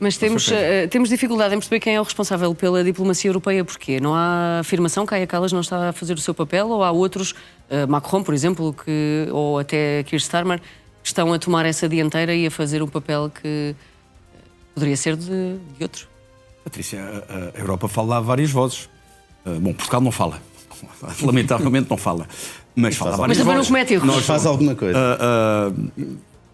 Mas temos dificuldade em perceber quem é o responsável pela diplomacia europeia. Porquê? Não há afirmação que Kaja Kallas não está a fazer o seu papel, ou há outros, Macron, por exemplo, ou até Keir Starmer, que estão a tomar essa dianteira e a fazer um papel que poderia ser de outros? Patrícia, a Europa fala a várias vozes. Bom, Portugal não fala. Lamentavelmente não fala. Mas fala a várias vozes. Mas também não comete erros. Nós faz alguma coisa.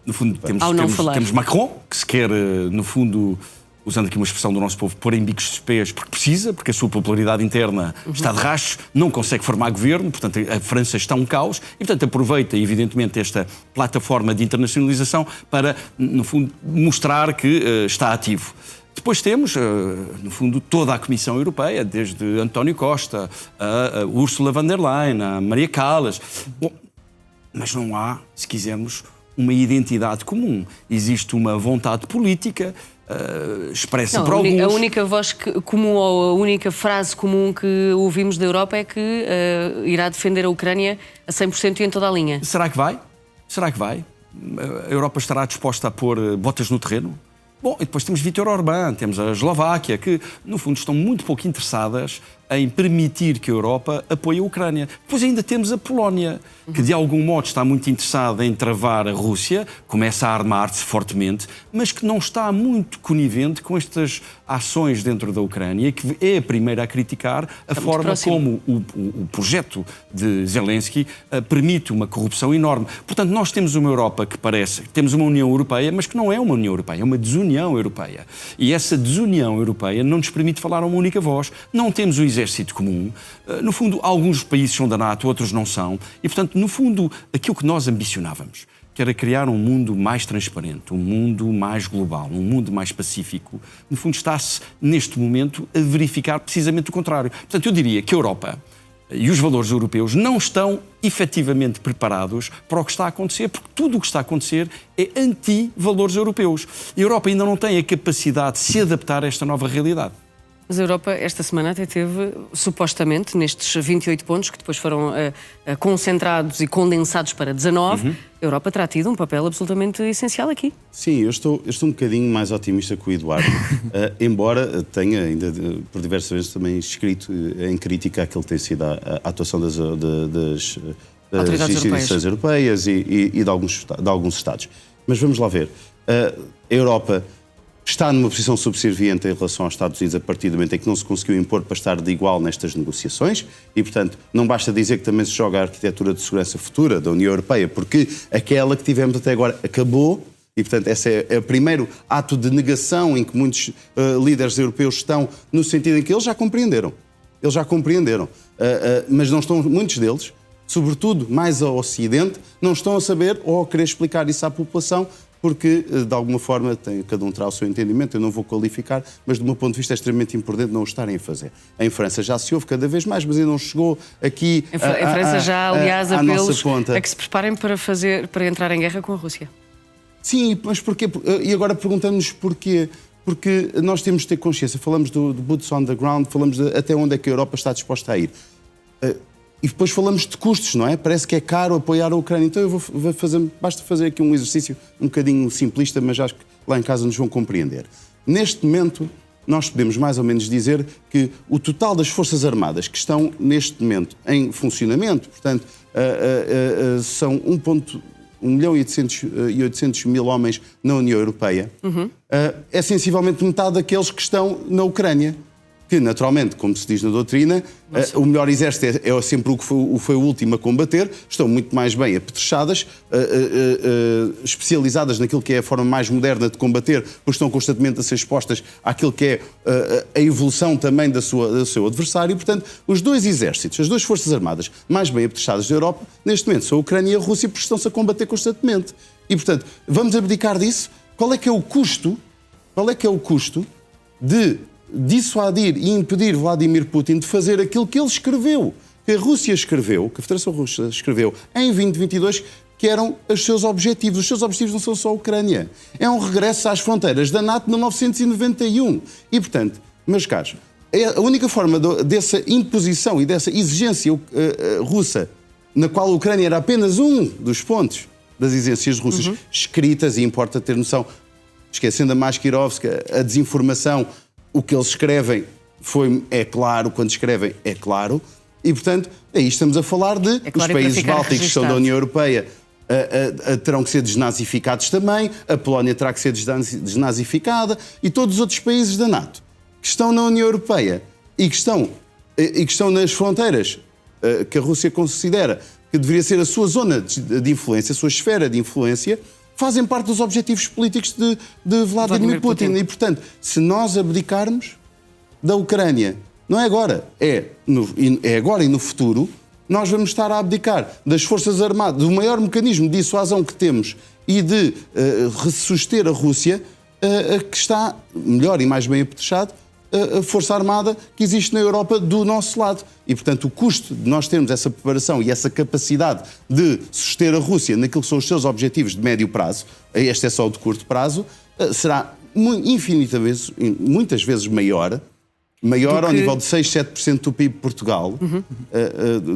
No fundo, temos Macron, que se quer, no fundo, usando aqui uma expressão do nosso povo, pôr em bicos dos pés porque precisa, porque a sua popularidade interna está de rastros, não consegue formar governo, portanto a França está um caos e, portanto, aproveita, evidentemente, esta plataforma de internacionalização para, no fundo, mostrar que está ativo. Depois temos, no fundo, toda a Comissão Europeia, desde António Costa, a Ursula von der Leyen, a Maria Callas. Bom, mas não há, se quisermos, uma identidade comum. Existe uma vontade política expressa por alguns. A única voz comum ou a única frase comum que ouvimos da Europa é que irá defender a Ucrânia a 100% e em toda a linha. Será que vai? Será que vai? A Europa estará disposta a pôr botas no terreno? Bom, e depois temos Viktor Orbán, temos a Eslováquia, que, no fundo, estão muito pouco interessadas em permitir que a Europa apoie a Ucrânia. Depois ainda temos a Polónia, que de algum modo está muito interessada em travar a Rússia, começa a armar-se fortemente, mas que não está muito conivente com estas ações dentro da Ucrânia, que é a primeira a criticar a forma como o projeto de Zelensky permite uma corrupção enorme. Portanto, nós temos uma Europa que parece... Temos uma União Europeia, mas que não é uma União Europeia, é uma desunião europeia. E essa desunião europeia não nos permite falar a uma única voz. Não temos um exército comum. No fundo, alguns países são da NATO, outros não são. E, portanto, no fundo, aquilo que nós ambicionávamos, que era criar um mundo mais transparente, um mundo mais global, um mundo mais pacífico, no fundo está-se, neste momento, a verificar precisamente o contrário. Portanto, eu diria que a Europa e os valores europeus não estão efetivamente preparados para o que está a acontecer, porque tudo o que está a acontecer é anti-valores europeus. A Europa ainda não tem a capacidade de se adaptar a esta nova realidade. Mas a Europa, esta semana, até teve, supostamente, nestes 28 pontos, que depois foram concentrados e condensados para 19, a Europa terá tido um papel absolutamente essencial aqui. Sim, eu estou um bocadinho mais otimista que o Eduardo, embora tenha ainda, por diversas vezes, também escrito em crítica aquilo que tem sido a atuação das instituições europeias e de alguns Estados. Mas vamos lá ver. A Europa está numa posição subserviente em relação aos Estados Unidos a partir do momento em que não se conseguiu impor para estar de igual nestas negociações e, portanto, não basta dizer que também se joga a arquitetura de segurança futura da União Europeia, porque aquela que tivemos até agora acabou e, portanto, esse é o primeiro ato de negação em que muitos líderes europeus estão, no sentido em que eles já compreenderam. Mas não estão, muitos deles, sobretudo mais ao Ocidente, não estão a saber ou a querer explicar isso à população, porque, de alguma forma, cada um terá o seu entendimento, eu não vou qualificar, mas, do meu ponto de vista, é extremamente imprudente não o estarem a fazer. Em França já se ouve cada vez mais, mas ainda não chegou aqui em França já, aliás, apelos a que se preparem para entrar em guerra com a Rússia. Sim, mas porquê? E agora perguntamos porquê. Porque nós temos de ter consciência, falamos do boots on the ground, falamos de até onde é que a Europa está disposta a ir. E depois falamos de custos, não é? Parece que é caro apoiar a Ucrânia. Então basta fazer aqui um exercício um bocadinho simplista, mas acho que lá em casa nos vão compreender. Neste momento, nós podemos mais ou menos dizer que o total das Forças Armadas que estão neste momento em funcionamento, portanto, são 1.800.000 homens na União Europeia, é sensivelmente metade daqueles que estão na Ucrânia. Que, naturalmente, como se diz na doutrina, o melhor exército é sempre o que foi o último a combater, estão muito mais bem apetrechadas, especializadas naquilo que é a forma mais moderna de combater, pois estão constantemente a ser expostas àquilo que é a evolução também do seu adversário. E, portanto, os dois exércitos, as duas forças armadas mais bem apetrechadas da Europa, neste momento, são a Ucrânia e a Rússia, porque estão-se a combater constantemente. E, portanto, vamos abdicar disso? Qual é que é o custo de dissuadir e impedir Vladimir Putin de fazer aquilo que ele escreveu, que a Rússia escreveu, que a Federação Russa escreveu em 2022, que eram os seus objetivos. Os seus objetivos não são só a Ucrânia. É um regresso às fronteiras da NATO de 1991. E, portanto, meus caros, a única forma dessa imposição e dessa exigência russa, na qual a Ucrânia era apenas um dos pontos das exigências russas escritas, e importa ter noção, esquecendo a Maskirovska, a desinformação, o que eles escrevem é claro, quando escrevem é claro, e portanto aí estamos a falar de claro, os países bálticos que estão da União Europeia terão que ser desnazificados também, a Polónia terá que ser desnazificada e todos os outros países da NATO que estão na União Europeia e que estão nas fronteiras que a Rússia considera que deveria ser a sua zona de influência, a sua esfera de influência, fazem parte dos objetivos políticos de Vladimir Putin. E, portanto, se nós abdicarmos da Ucrânia, não é agora, é agora e no futuro, nós vamos estar a abdicar das Forças Armadas, do maior mecanismo de dissuasão que temos e de ressuscitar a Rússia, que está melhor e mais bem apetrechado, a Força Armada que existe na Europa do nosso lado. E, portanto, o custo de nós termos essa preparação e essa capacidade de suster a Rússia naquilo que são os seus objetivos de médio prazo, este é só o de curto prazo, será muitas vezes maior ao nível de 6, 7% do PIB de Portugal,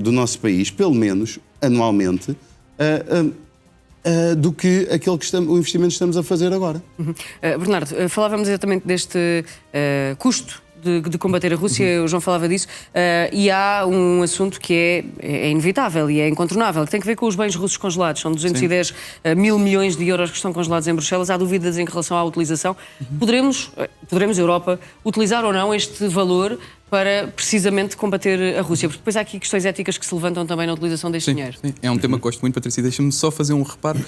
do nosso país, pelo menos, anualmente, do que aquele o investimento que estamos a fazer agora. Bernardo, falávamos exatamente deste custo de combater a Rússia, o João falava disso, e há um assunto que é inevitável e é incontornável, que tem que ver com os bens russos congelados. São 210 mil milhões de euros que estão congelados em Bruxelas. Há dúvidas em relação à utilização. Poderemos, Europa, utilizar ou não este valor para precisamente combater a Rússia? Porque depois há aqui questões éticas que se levantam também na utilização deste dinheiro. Sim, é um tema que gosto muito, Patrícia. Deixa-me só fazer um reparo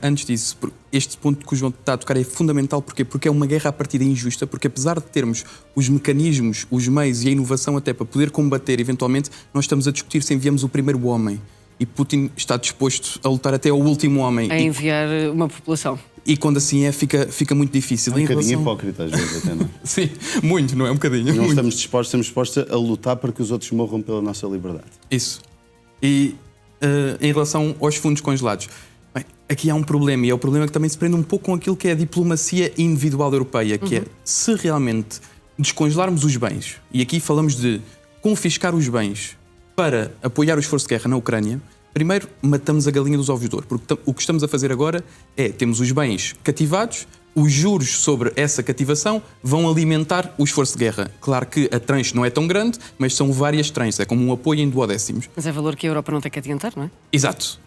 antes disso. Este ponto que o João está a tocar é fundamental. Porquê? Porque é uma guerra à partida injusta, porque apesar de termos os mecanismos, os meios e a inovação até para poder combater, eventualmente, nós estamos a discutir se enviamos o primeiro homem. E Putin está disposto a lutar até ao último homem. A enviar uma população. E quando assim fica muito difícil. É um bocadinho hipócrita às vezes até, não é? Sim, muito, não é um bocadinho. Não estamos dispostos a lutar para que os outros morram pela nossa liberdade. Isso. E em relação aos fundos congelados, bem, aqui há um problema, e é o problema que também se prende um pouco com aquilo que é a diplomacia individual europeia, que é se realmente descongelarmos os bens, e aqui falamos de confiscar os bens para apoiar o esforço de guerra na Ucrânia, primeiro matamos a galinha dos ovos de ouro, porque o que estamos a fazer agora é, temos os bens cativados, os juros sobre essa cativação vão alimentar o esforço de guerra. Claro que a tranche não é tão grande, mas são várias tranches, é como um apoio em duodécimos. Mas é valor que a Europa não tem que adiantar, não é? Exato.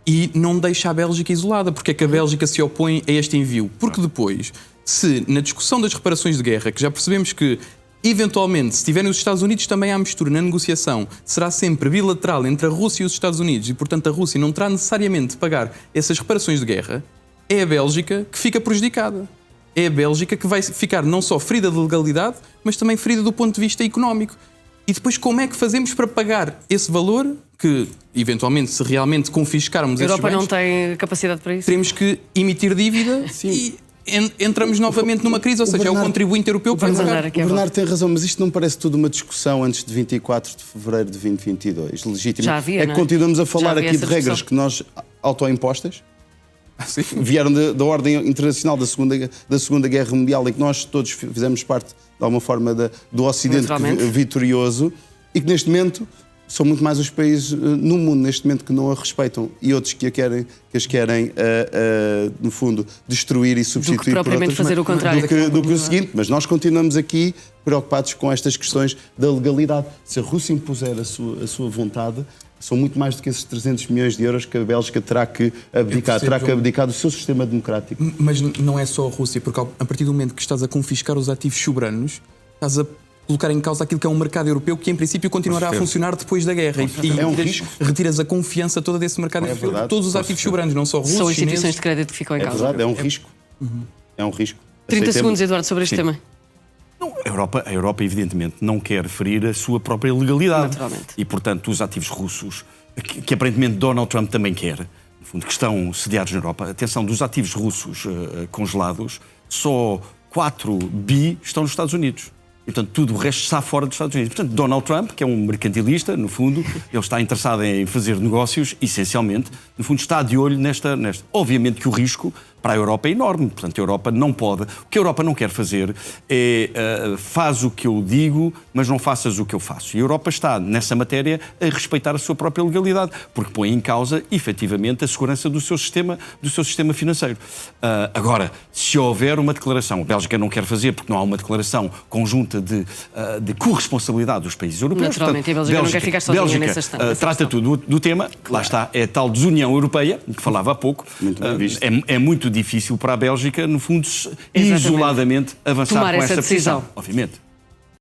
E não deixa a Bélgica isolada, porque é que a Bélgica se opõe a este envio. Porque depois, se na discussão das reparações de guerra, que já percebemos que eventualmente, se estiverem os Estados Unidos também há mistura na negociação, será sempre bilateral entre a Rússia e os Estados Unidos e, portanto, a Rússia não terá necessariamente de pagar essas reparações de guerra, é a Bélgica que fica prejudicada. É a Bélgica que vai ficar não só ferida de legalidade, mas também ferida do ponto de vista económico. E depois como é que fazemos para pagar esse valor que, eventualmente, se realmente confiscarmos esses bens... A Europa não tem capacidade para isso? Teremos que emitir dívida e... entramos novamente numa crise, ou seja, é o contribuinte europeu que vai pagar. O Bernardo tem razão, mas isto não parece tudo uma discussão antes de 24 de fevereiro de 2022, legítimo. Já havia, é que continuamos a falar aqui de regras que nós autoimpostas, vieram da ordem internacional da Segunda Guerra Mundial e que nós todos fizemos parte, de alguma forma, do Ocidente vitorioso e que neste momento são muito mais os países no mundo neste momento que não a respeitam e outros que as querem, no fundo, destruir e substituir por outras, fazer o contrário do que o seguinte. Mas nós continuamos aqui preocupados com estas questões da legalidade. Se a Rússia impuser a sua vontade, são muito mais do que esses 300 milhões de euros que a Bélgica terá que abdicar do seu sistema democrático. Mas não é só a Rússia, porque a partir do momento que estás a confiscar os ativos soberanos, estás a colocar em causa aquilo que é um mercado europeu que, em princípio, continuará a funcionar depois da guerra. E é um risco. Retiras a confiança toda desse mercado europeu. Verdade, todos os ativos soberanos, não só russos, são instituições chineses. de crédito que ficam em causa. É verdade, é um risco. É um risco. 30 segundos, Eduardo, sobre este tema. Não, a Europa, evidentemente, não quer ferir a sua própria legalidade. Naturalmente. E, portanto, os ativos russos, que aparentemente Donald Trump também quer, no fundo, que estão sediados na Europa, atenção, dos ativos russos congelados, só 4 bi estão nos Estados Unidos. E, portanto, tudo o resto está fora dos Estados Unidos. Portanto, Donald Trump, que é um mercantilista, no fundo, ele está interessado em fazer negócios, essencialmente, no fundo, está de olho nesta. Obviamente que o risco para a Europa é enorme. Portanto, a Europa não pode... O que a Europa não quer fazer é faz o que eu digo, mas não faças o que eu faço. E a Europa está, nessa matéria, a respeitar a sua própria legalidade, porque põe em causa, efetivamente, a segurança do seu sistema financeiro. Agora, se houver uma declaração, a Bélgica não quer fazer porque não há uma declaração conjunta de corresponsabilidade dos países europeus. Naturalmente, a Bélgica não quer ficar sozinha nessa trata tudo do tema, lá está, é a tal desunião europeia, que falava há pouco. Muito bem visto. É muito difícil para a Bélgica, no fundo, isoladamente avançar tomar com essa essa decisão. posição, obviamente.